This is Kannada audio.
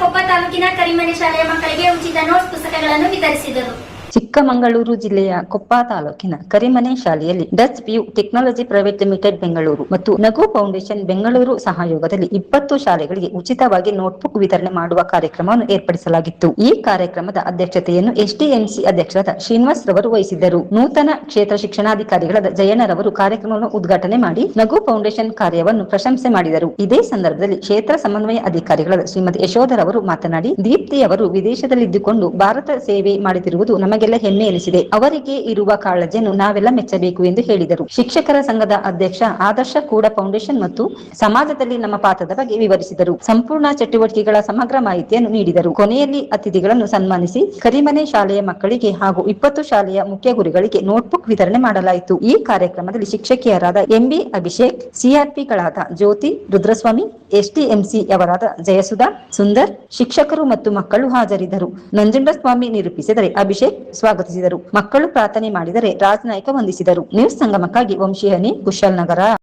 ಕೊಪ್ಪ ತಾಲೂಕಿನ ಕರಿಮನೆ ಶಾಲೆಯ ಮಕ್ಕಳಿಗೆ ಉಚಿತ ನೋಟ್ ಪುಸ್ತಕಗಳನ್ನು ವಿತರಿಸಿದರು. ಚಿಕ್ಕಮಗಳೂರು ಜಿಲ್ಲೆಯ ಕೊಪ್ಪ ತಾಲೂಕಿನ ಕರಿಮನೆ ಶಾಲೆಯಲ್ಲಿ Dutch view technology private limited Bengaluru ಮತ್ತು ನಗು ಫೌಂಡೇಶನ್ ಬೆಂಗಳೂರು ಸಹಯೋಗದಲ್ಲಿ 20 ಶಾಲೆಗಳಿಗೆ ಉಚಿತವಾಗಿ ನೋಟ್ಬುಕ್ ವಿತರಣೆ ಮಾಡುವ ಕಾರ್ಯಕ್ರಮವನ್ನು ಏರ್ಪಡಿಸಲಾಗಿತ್ತು. ಈ ಕಾರ್ಯಕ್ರಮದ ಅಧ್ಯಕ್ಷತೆಯನ್ನು ಎಸ್ಡಿಎಂಸಿ ಅಧ್ಯಕ್ಷರಾದ ಶ್ರೀನಿವಾಸ್ ರವರು ವಹಿಸಿದ್ದರು. ನೂತನ ಕ್ಷೇತ್ರ ಶಿಕ್ಷಣಾಧಿಕಾರಿಗಳಾದ ಜಯಣ್ಣರವರು ಕಾರ್ಯಕ್ರಮವನ್ನು ಉದ್ಘಾಟನೆ ಮಾಡಿ ನಗು ಫೌಂಡೇಶನ್ ಕಾರ್ಯವನ್ನು ಪ್ರಶಂಸೆ ಮಾಡಿದರು. ಇದೇ ಸಂದರ್ಭದಲ್ಲಿ ಕ್ಷೇತ್ರ ಸಮನ್ವಯ ಅಧಿಕಾರಿಗಳಾದ ಶ್ರೀಮತಿ ಯಶೋಧರವರು ಮಾತನಾಡಿ, ದೀಪ್ತಿಯವರು ವಿದೇಶದಲ್ಲಿದ್ದುಕೊಂಡು ಭಾರತ ಸೇವೆ ಮಾಡುತ್ತಿರುವುದು ನಮಗೆಲ್ಲ ಹೆಮ್ಮೆ ಎನಿಸಿದೆ. ಅವರಿಗೆ ಇರುವ ಕಾಳಜಿಯನ್ನು ನಾವೆಲ್ಲ ಮೆಚ್ಚಬೇಕು ಎಂದು ಹೇಳಿದರು. ಶಿಕ್ಷಕರ ಸಂಘದ ಅಧ್ಯಕ್ಷ ಆದರ್ಶ ಕೂಡ ಫೌಂಡೇಶನ್ ಮತ್ತು ಸಮಾಜದಲ್ಲಿ ನಮ್ಮ ಪಾತ್ರದ ಬಗ್ಗೆ ವಿವರಿಸಿದರು. ಸಂಪೂರ್ಣ ಚಟುವಟಿಕೆಗಳ ಸಮಗ್ರ ಮಾಹಿತಿಯನ್ನು ನೀಡಿದರು. ಕೊನೆಯಲ್ಲಿ ಅತಿಥಿಗಳನ್ನು ಸನ್ಮಾನಿಸಿ ಕರಿಮನೆ ಶಾಲೆಯ ಮಕ್ಕಳಿಗೆ ಹಾಗೂ 20 ಶಾಲೆಯ ಮುಖ್ಯ ಗುರಿಗಳಿಗೆ ನೋಟ್ಬುಕ್ ವಿತರಣೆ ಮಾಡಲಾಯಿತು. ಈ ಕಾರ್ಯಕ್ರಮದಲ್ಲಿ ಶಿಕ್ಷಕಿಯರಾದ ಎಂಬಿ ಅಭಿಷೇಕ್, ಸಿಆರ್ಪಿಗಳಾದ ಜ್ಯೋತಿ, ರುದ್ರಸ್ವಾಮಿ, ಎಸ್ಟಿಎಂಸಿ ಯವರಾದ ಜಯಸುಧಾ, ಸುಂದರ್, ಶಿಕ್ಷಕರು ಮತ್ತು ಮಕ್ಕಳು ಹಾಜರಿದ್ದರು. ನಂಜುಂಡಸ್ವಾಮಿ ನಿರೂಪಿಸಿದರೆ ಅಭಿಷೇಕ್ ಸ್ವಾಗತಿಸಿದರು. ಮಕ್ಕಳು ಪ್ರಾರ್ಥನೆ ಮಾಡಿದರೆ ರಾಜನಾಯ್ಕ ವಂದಿಸಿದರು. ನ್ಯೂಸ್ ಸಂಗಮಕ್ಕಾಗಿ ವಂಶಿಹನಿ, ಕುಶಾಲ್ ನಗರ.